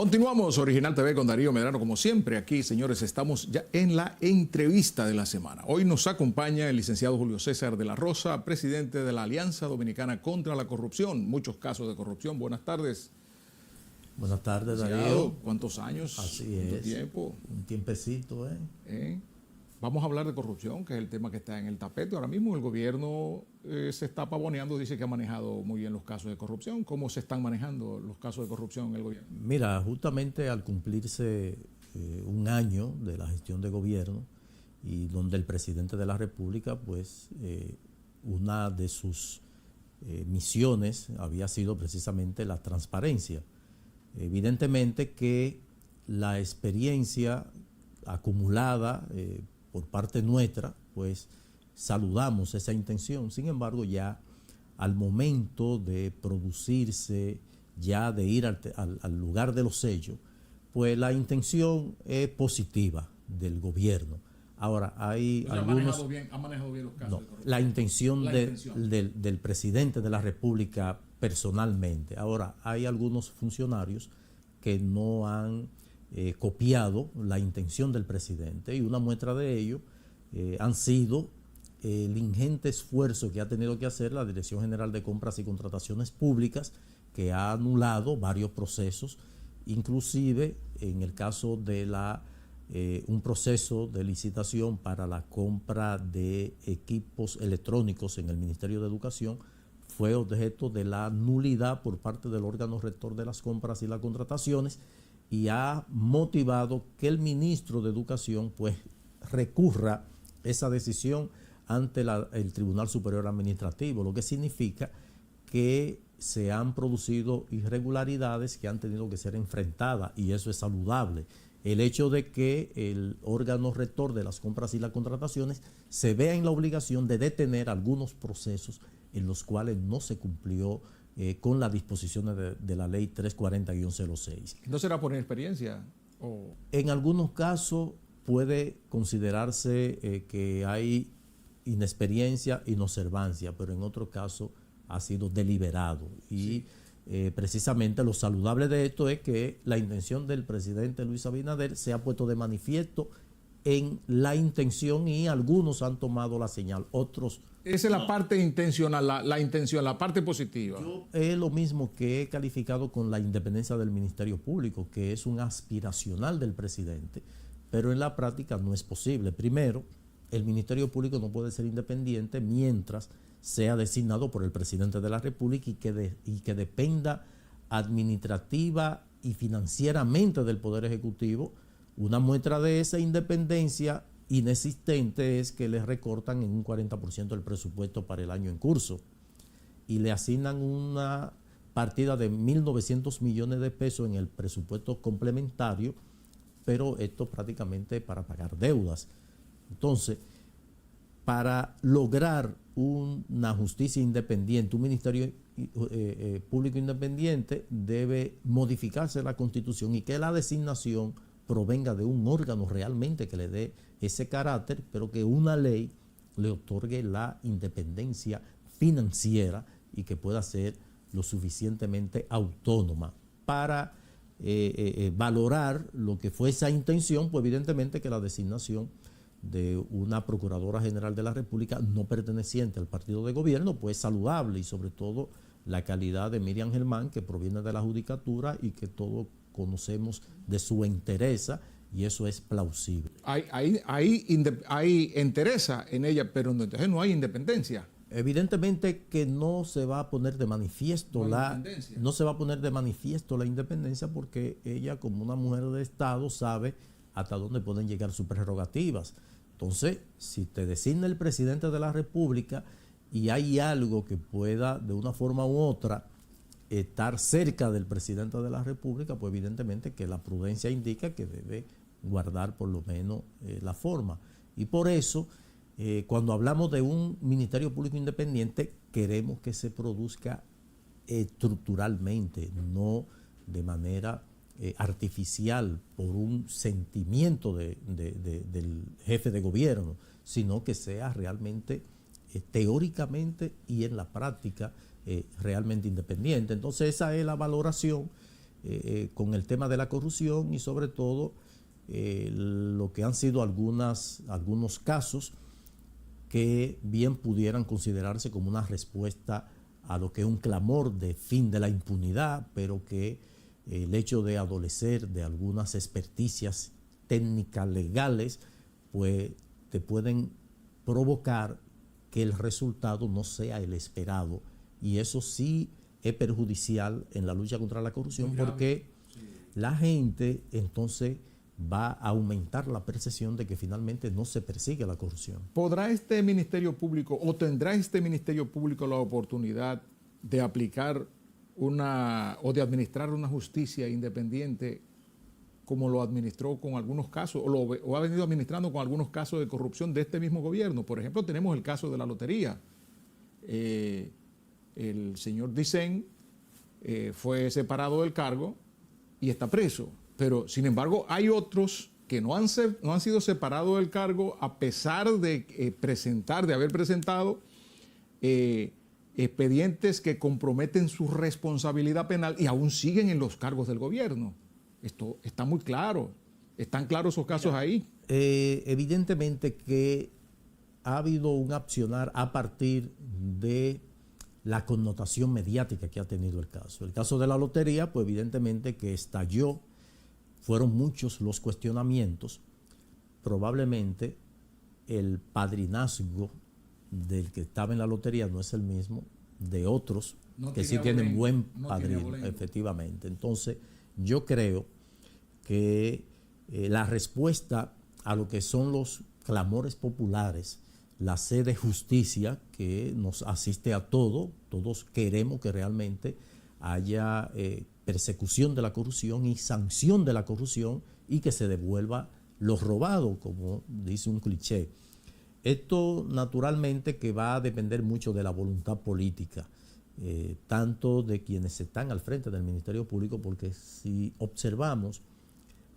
Continuamos Original TV con Darío Medrano, como siempre. Aquí, señores, estamos ya en la entrevista de la semana. Hoy nos acompaña el licenciado Julio César de la Rosa, presidente de la Alianza Dominicana contra la Corrupción. Muchos casos de corrupción. Buenas tardes. Buenas tardes, Darío. ¿Cuántos años? Así ¿Cuánto es. tiempo? Un tiempecito, Vamos a hablar de corrupción, que es el tema que está en el tapete. Ahora mismo el gobierno se está pavoneando, dice que ha manejado muy bien los casos de corrupción. ¿Cómo se están manejando los casos de corrupción en el gobierno? Mira, justamente al cumplirse un año de la gestión de gobierno y donde el presidente de la República, pues, una de sus misiones había sido precisamente la transparencia. Evidentemente que la experiencia acumulada por parte nuestra, pues saludamos esa intención. Sin embargo, ya al momento de producirse, ya de ir al lugar de los hechos, pues la intención es positiva del gobierno. Ahora, hay algunos... ¿Ha manejado bien los casos de corrupción? La intención del presidente de la República personalmente. Ahora, hay algunos funcionarios que no han copiado la intención del presidente, y una muestra de ello han sido el ingente esfuerzo que ha tenido que hacer la Dirección General de Compras y Contrataciones Públicas, que ha anulado varios procesos, inclusive en el caso de un proceso de licitación para la compra de equipos electrónicos en el Ministerio de Educación fue objeto de la nulidad por parte del órgano rector de las compras y las contrataciones, y ha motivado que el ministro de Educación pues recurra esa decisión ante el Tribunal Superior Administrativo, lo que significa que se han producido irregularidades que han tenido que ser enfrentadas, y eso es saludable. El hecho de que el órgano rector de las compras y las contrataciones se vea en la obligación de detener algunos procesos en los cuales no se cumplió con las disposiciones de la ley 340-06. ¿No será por inexperiencia? En algunos casos puede considerarse que hay inexperiencia, inobservancia, pero en otros casos ha sido deliberado. Y precisamente lo saludable de esto es que la intención del presidente Luis Abinader se ha puesto de manifiesto en la intención, y algunos han tomado la señal, otros... Esa es la parte intencional, la intención, la parte positiva. Yo es lo mismo que he calificado con la independencia del Ministerio Público, que es un aspiracional del presidente, pero en la práctica no es posible. Primero, el Ministerio Público no puede ser independiente mientras sea designado por el presidente de la República y que dependa administrativa y financieramente del Poder Ejecutivo. Una muestra de esa independencia inexistente es que le recortan en un 40% el presupuesto para el año en curso y le asignan una partida de 1.900 millones de pesos en el presupuesto complementario, pero esto prácticamente para pagar deudas. Entonces, para lograr una justicia independiente, un ministerio público independiente, debe modificarse la Constitución y que la designación provenga de un órgano realmente que le dé ese carácter, pero que una ley le otorgue la independencia financiera y que pueda ser lo suficientemente autónoma para valorar lo que fue esa intención. Pues evidentemente que la designación de una Procuradora General de la República no perteneciente al partido de gobierno pues es saludable, y sobre todo la calidad de Miriam Germán, que proviene de la Judicatura y que todos conocemos de su entereza, y eso es plausible. Hay entereza en ella, pero entonces no hay independencia. Evidentemente que no se va a poner de manifiesto la independencia, porque ella, como una mujer de Estado, sabe hasta dónde pueden llegar sus prerrogativas. Entonces, si te designa el presidente de la República y hay algo que pueda de una forma u otra estar cerca del presidente de la República, pues evidentemente que la prudencia indica que debe guardar por lo menos la forma. Y por eso, cuando hablamos de un Ministerio Público Independiente, queremos que se produzca estructuralmente, no de manera artificial por un sentimiento del jefe de gobierno, sino que sea realmente teóricamente y en la práctica realmente independiente. Entonces esa es la valoración con el tema de la corrupción y sobre todo lo que han sido algunos casos que bien pudieran considerarse como una respuesta a lo que es un clamor de fin de la impunidad, pero que el hecho de adolecer de algunas experticias técnicas legales, pues te pueden provocar que el resultado no sea el esperado, y eso sí es perjudicial en la lucha contra la corrupción, porque la gente entonces va a aumentar la percepción de que finalmente no se persigue la corrupción. ¿Podrá este Ministerio Público o tendrá este Ministerio Público la oportunidad de aplicar o de administrar una justicia independiente como lo administró con algunos casos o ha venido administrando con algunos casos de corrupción de este mismo gobierno? Por ejemplo, tenemos el caso de la lotería. El señor Dicen fue separado del cargo y está preso. Pero, sin embargo, hay otros que no han sido separados del cargo a pesar de haber presentado expedientes que comprometen su responsabilidad penal y aún siguen en los cargos del gobierno. Esto está muy claro. ¿Están claros esos casos ahí? Evidentemente que ha habido un accionar a partir de la connotación mediática que ha tenido el caso. El caso de la lotería, pues evidentemente que estalló. Fueron muchos los cuestionamientos. Probablemente el padrinazgo del que estaba en la lotería no es el mismo de otros que sí tienen buen padrino, efectivamente. Entonces, yo creo que la respuesta a lo que son los clamores populares, la sed de justicia que nos asiste a todos queremos que realmente haya persecución de la corrupción y sanción de la corrupción y que se devuelva lo robado, como dice un cliché. Esto naturalmente que va a depender mucho de la voluntad política, tanto de quienes están al frente del Ministerio Público, porque si observamos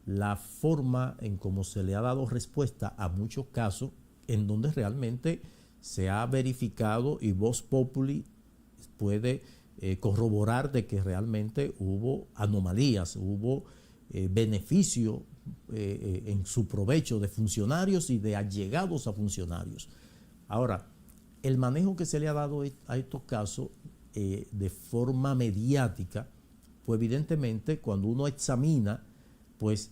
la forma en cómo se le ha dado respuesta a muchos casos en donde realmente se ha verificado y Vox Populi puede corroborar de que realmente hubo anomalías, hubo beneficio en su provecho de funcionarios y de allegados a funcionarios. Ahora, el manejo que se le ha dado a estos casos de forma mediática, pues evidentemente cuando uno examina, pues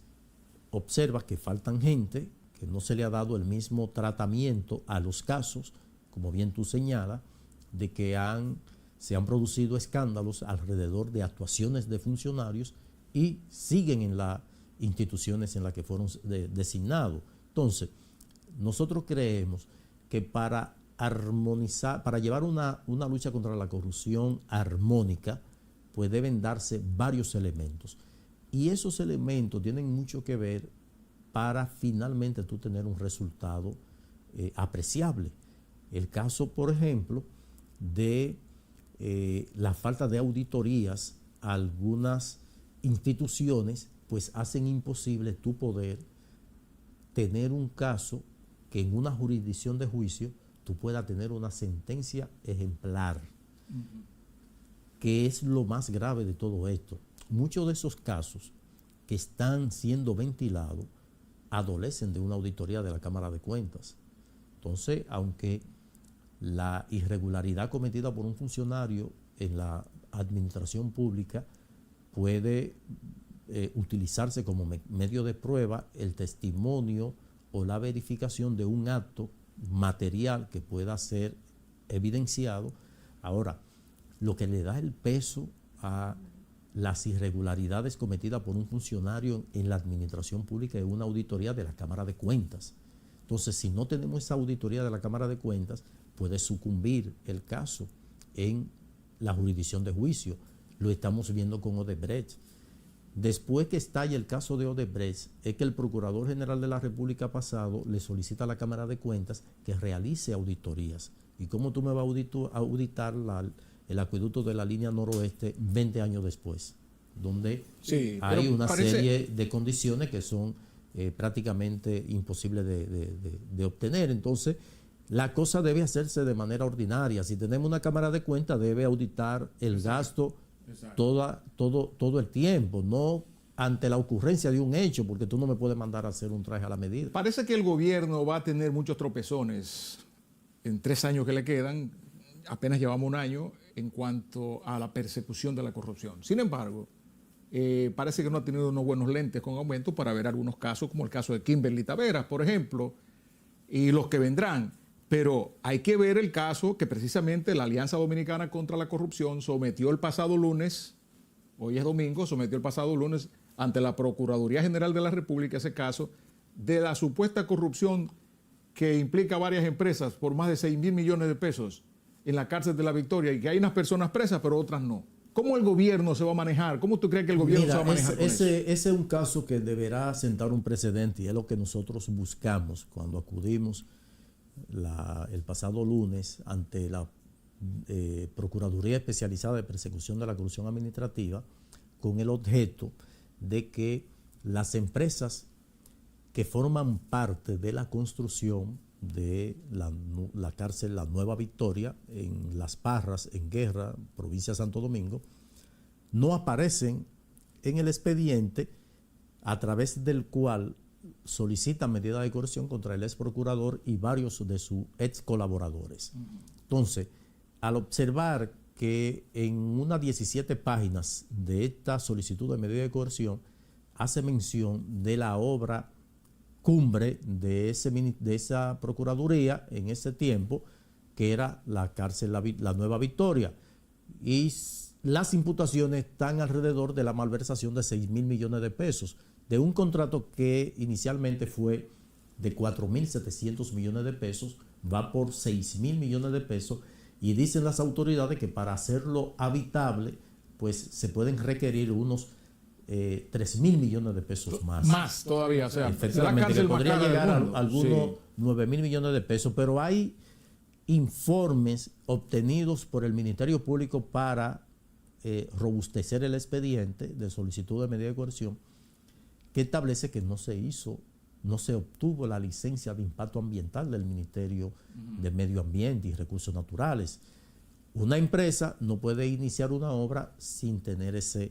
observa que faltan gente, que no se le ha dado el mismo tratamiento a los casos, como bien tú señalas, de que se han producido escándalos alrededor de actuaciones de funcionarios y siguen en las instituciones en las que fueron designados. Entonces, nosotros creemos que para armonizar, para llevar una lucha contra la corrupción armónica, pues deben darse varios elementos. Y esos elementos tienen mucho que ver para finalmente tú tener un resultado apreciable. El caso, por ejemplo, de la falta de auditorías a algunas instituciones, pues hacen imposible tú poder tener un caso que en una jurisdicción de juicio tú puedas tener una sentencia ejemplar, que es lo más grave de todo esto. Muchos de esos casos que están siendo ventilados adolecen de una auditoría de la Cámara de Cuentas. Entonces, aunque la irregularidad cometida por un funcionario en la administración pública puede utilizarse como medio de prueba, el testimonio o la verificación de un acto material que pueda ser evidenciado. Ahora, lo que le da el peso a las irregularidades cometidas por un funcionario en la administración pública es una auditoría de la Cámara de Cuentas. Entonces, si no tenemos esa auditoría de la Cámara de Cuentas, puede sucumbir el caso en la jurisdicción de juicio. Lo estamos viendo con Odebrecht. Después que estalle el caso de Odebrecht, es que el Procurador General de la República pasado le solicita a la Cámara de Cuentas que realice auditorías. ¿Y cómo tú me vas a auditar el acueducto de la línea noroeste 20 años después? Donde hay una serie de condiciones que son prácticamente imposibles de obtener. Entonces, la cosa debe hacerse de manera ordinaria. Si tenemos una Cámara de Cuentas, debe auditar el gasto todo el tiempo, no ante la ocurrencia de un hecho, porque tú no me puedes mandar a hacer un traje a la medida. Parece que el gobierno va a tener muchos tropezones en 3 años que le quedan, apenas llevamos 1 año, en cuanto a la persecución de la corrupción. Sin embargo, parece que no ha tenido unos buenos lentes con aumento para ver algunos casos, como el caso de Kimberly Taveras, por ejemplo, y los que vendrán. Pero hay que ver el caso que precisamente la Alianza Dominicana contra la Corrupción sometió el pasado lunes, hoy es domingo, sometió el pasado lunes ante la Procuraduría General de la República ese caso de la supuesta corrupción que implica varias empresas por más de 6.000 millones de pesos en la cárcel de La Victoria y que hay unas personas presas pero otras no. ¿Cómo el gobierno se va a manejar? ¿Cómo tú crees que el gobierno se va a manejar con eso? Ese es un caso que deberá sentar un precedente y es lo que nosotros buscamos cuando acudimos el pasado lunes ante la Procuraduría Especializada de Persecución de la Corrupción Administrativa con el objeto de que las empresas que forman parte de la construcción de la cárcel La Nueva Victoria en Las Parras, en Guerra, provincia de Santo Domingo, no aparecen en el expediente a través del cual solicitan medida de coerción contra el ex procurador y varios de sus ex colaboradores. Entonces, al observar que en unas 17 páginas de esta solicitud de medida de coerción hace mención de la obra cumbre de esa procuraduría en ese tiempo, que era la cárcel La Nueva Victoria, y las imputaciones están alrededor de la malversación de 6.000 millones de pesos de un contrato que inicialmente fue de 4.700 millones de pesos, va por 6.000 millones de pesos, y dicen las autoridades que para hacerlo habitable pues se pueden requerir unos 3.000 millones de pesos más. Más todavía, o sea, efectivamente, que podría llegar a algunos 9.000 millones de pesos, pero hay informes obtenidos por el Ministerio Público para robustecer el expediente de solicitud de medida de coerción que establece que no se obtuvo la licencia de impacto ambiental del Ministerio de Medio Ambiente y Recursos Naturales. Una empresa no puede iniciar una obra sin tener esa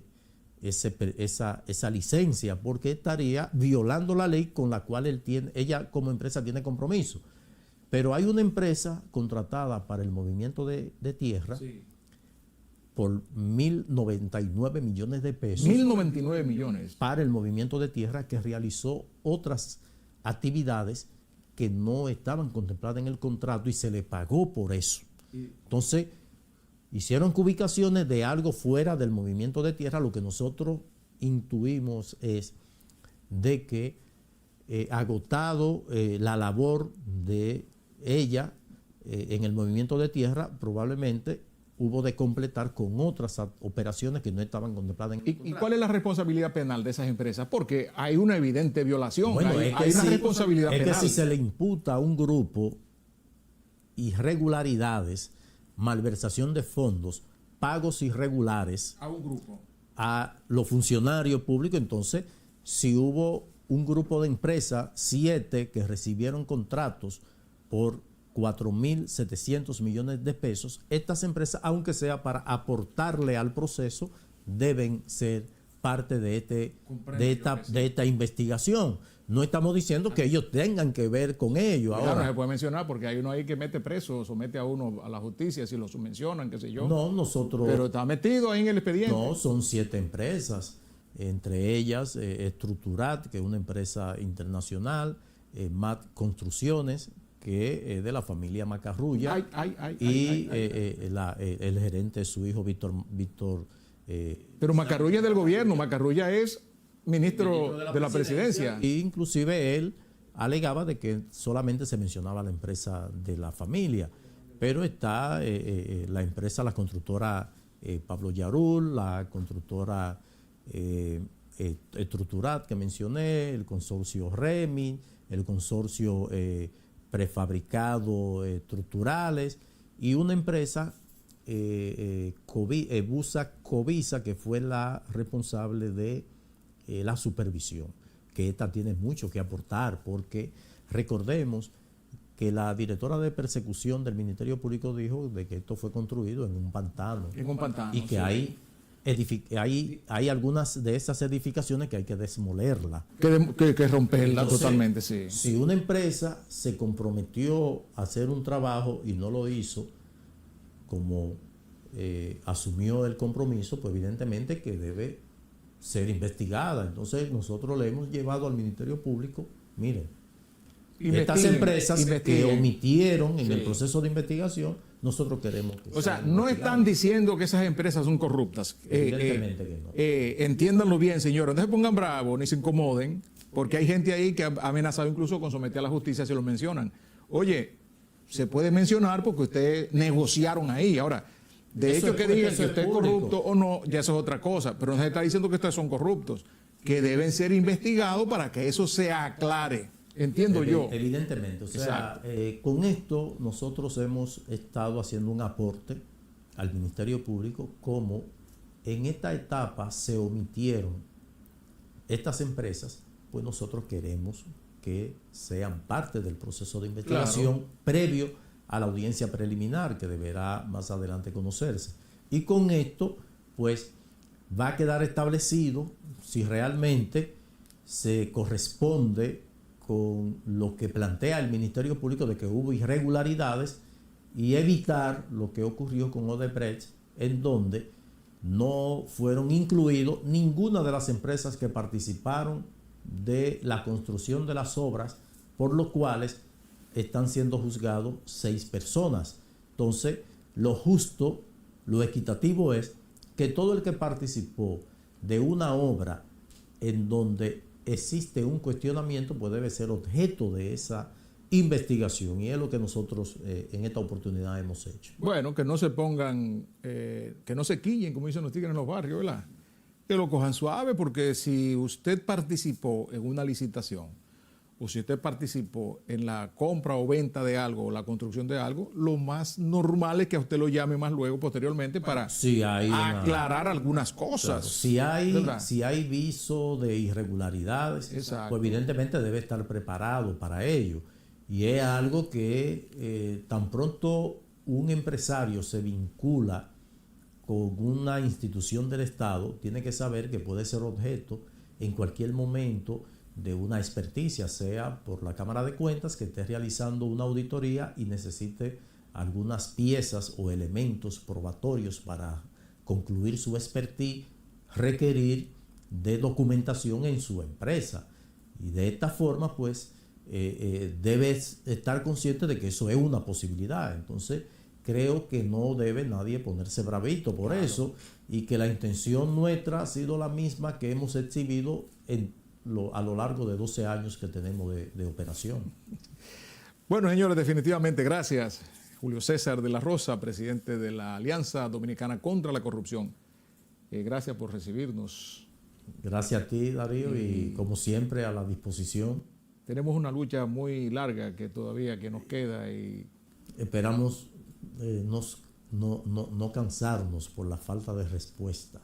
licencia, porque estaría violando la ley con la cual ella como empresa tiene compromiso. Pero hay una empresa contratada para el movimiento de tierra por 1.099 millones de pesos. 1.099 millones. Para el movimiento de tierra, que realizó otras actividades que no estaban contempladas en el contrato y se le pagó por eso. Entonces, hicieron ubicaciones de algo fuera del movimiento de tierra. Lo que nosotros intuimos es de que agotado la labor de ella en el movimiento de tierra, probablemente hubo de completar con otras operaciones que no estaban contempladas en el contrato. ¿Y cuál es la responsabilidad penal de esas empresas? Porque hay una evidente violación, bueno, hay una responsabilidad penal. Es que si se le imputa a un grupo irregularidades, malversación de fondos, pagos irregulares a un grupo, a los funcionarios públicos, entonces si hubo un grupo de empresas, 7 que recibieron contratos por 4.700 millones de pesos, estas empresas, aunque sea para aportarle al proceso, deben ser parte de esta investigación. No estamos diciendo que ellos tengan que ver con ello. Claro, ahora no se puede mencionar porque hay uno ahí que mete preso, somete a uno a la justicia si lo mencionan, qué sé yo. No, nosotros... Pero está metido ahí en el expediente. No, son 7 empresas, entre ellas Estructurat, que es una empresa internacional, MAT Construcciones, que es de la familia Macarrulla, el gerente es su hijo Víctor. Pero Macarrulla es del gobierno, Macarrulla es ministro de la presidencia. E inclusive él alegaba de que solamente se mencionaba la empresa de la familia, pero está la empresa, la constructora Pablo Yarul, la constructora Estructurat que mencioné, el consorcio Remi, el consorcio prefabricados estructurales y una empresa Busa Covisa, que fue la responsable de la supervisión, que esta tiene mucho que aportar, porque recordemos que la directora de persecución del Ministerio Público dijo de que esto fue construido en un pantano. En un pantano. Y que hay hay algunas de esas edificaciones que hay que desmolerlas. Que romperla. Entonces, totalmente, sí. Si una empresa se comprometió a hacer un trabajo y no lo hizo como asumió el compromiso, pues evidentemente que debe ser investigada. Entonces nosotros le hemos llevado al Ministerio Público, miren, estas empresas que omitieron en el proceso de investigación, nosotros queremos que o sea, no están diciendo que esas empresas son corruptas. Evidentemente que no. Entiéndanlo bien, señores. No se pongan bravos ni se incomoden, porque hay gente ahí que ha amenazado incluso con someter a la justicia si lo mencionan. Oye, se puede mencionar porque ustedes negociaron ahí. Ahora, de hecho que digan que usted es corrupto o no, ya eso es otra cosa. Pero no se está diciendo que ustedes son corruptos, que deben ser investigados para que eso se aclare. Entiendo yo. Evidentemente. O sea, con esto nosotros hemos estado haciendo un aporte al Ministerio Público, como en esta etapa se omitieron estas empresas, pues nosotros queremos que sean parte del proceso de investigación previo a la audiencia preliminar que deberá más adelante conocerse. Y con esto, pues, va a quedar establecido si realmente se corresponde con lo que plantea el Ministerio Público de que hubo irregularidades, y evitar lo que ocurrió con Odebrecht, en donde no fueron incluidos ninguna de las empresas que participaron de la construcción de las obras, por lo cuales están siendo juzgados 6 personas. Entonces, lo justo, lo equitativo es que todo el que participó de una obra en donde existe un cuestionamiento, pues debe ser objeto de esa investigación, y es lo que nosotros en esta oportunidad hemos hecho. Bueno, que no se pongan, que no se quillen, como dicen los tigres en los barrios, ¿verdad? Que lo cojan suave, porque si usted participó en una licitación, o si usted participó en la compra o venta de algo, o la construcción de algo, lo más normal es que a usted lo llame más luego, posteriormente, para aclarar algunas cosas. Claro, si hay viso de irregularidades, exacto, pues evidentemente debe estar preparado para ello. Y es algo que tan pronto un empresario se vincula con una institución del Estado, tiene que saber que puede ser objeto en cualquier momento de una experticia, sea por la Cámara de Cuentas que esté realizando una auditoría y necesite algunas piezas o elementos probatorios para concluir su expertise, requerir de documentación en su empresa. Y de esta forma, pues, debes estar consciente de que eso es una posibilidad. Entonces, creo que no debe nadie ponerse bravito por eso, y que la intención nuestra ha sido la misma que hemos exhibido a lo largo de 12 años que tenemos de operación. Bueno, señores, definitivamente gracias. Julio César de la Rosa, presidente de la Alianza Dominicana contra la Corrupción. Gracias por recibirnos. Gracias a ti, Darío, y como siempre a la disposición. Tenemos una lucha muy larga que todavía nos queda, y esperamos no cansarnos por la falta de respuesta.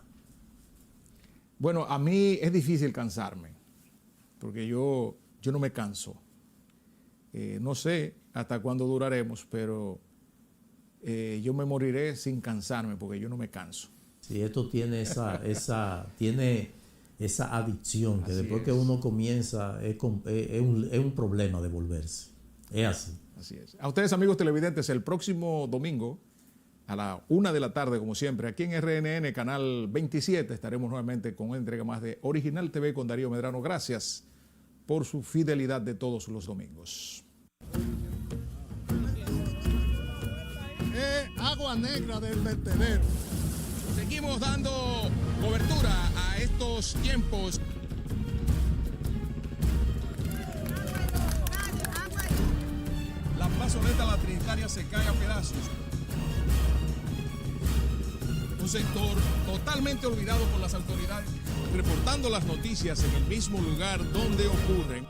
Bueno, a mí es difícil cansarme, porque yo no me canso. No sé hasta cuándo duraremos, pero yo me moriré sin cansarme, porque yo no me canso. Sí, esto tiene tiene esa adicción que así después que uno comienza es un problema de volverse. Es así. Así es. A ustedes, amigos televidentes, el próximo domingo a la 1 de la tarde, como siempre, aquí en RNN, Canal 27, estaremos nuevamente con una entrega más de Original TV con Darío Medrano. Gracias por su fidelidad de todos los domingos. Agua negra del vertedero. Seguimos dando cobertura a estos tiempos. La plazoleta La Trinitaria se cae a pedazos. Un sector totalmente olvidado por las autoridades, reportando las noticias en el mismo lugar donde ocurren.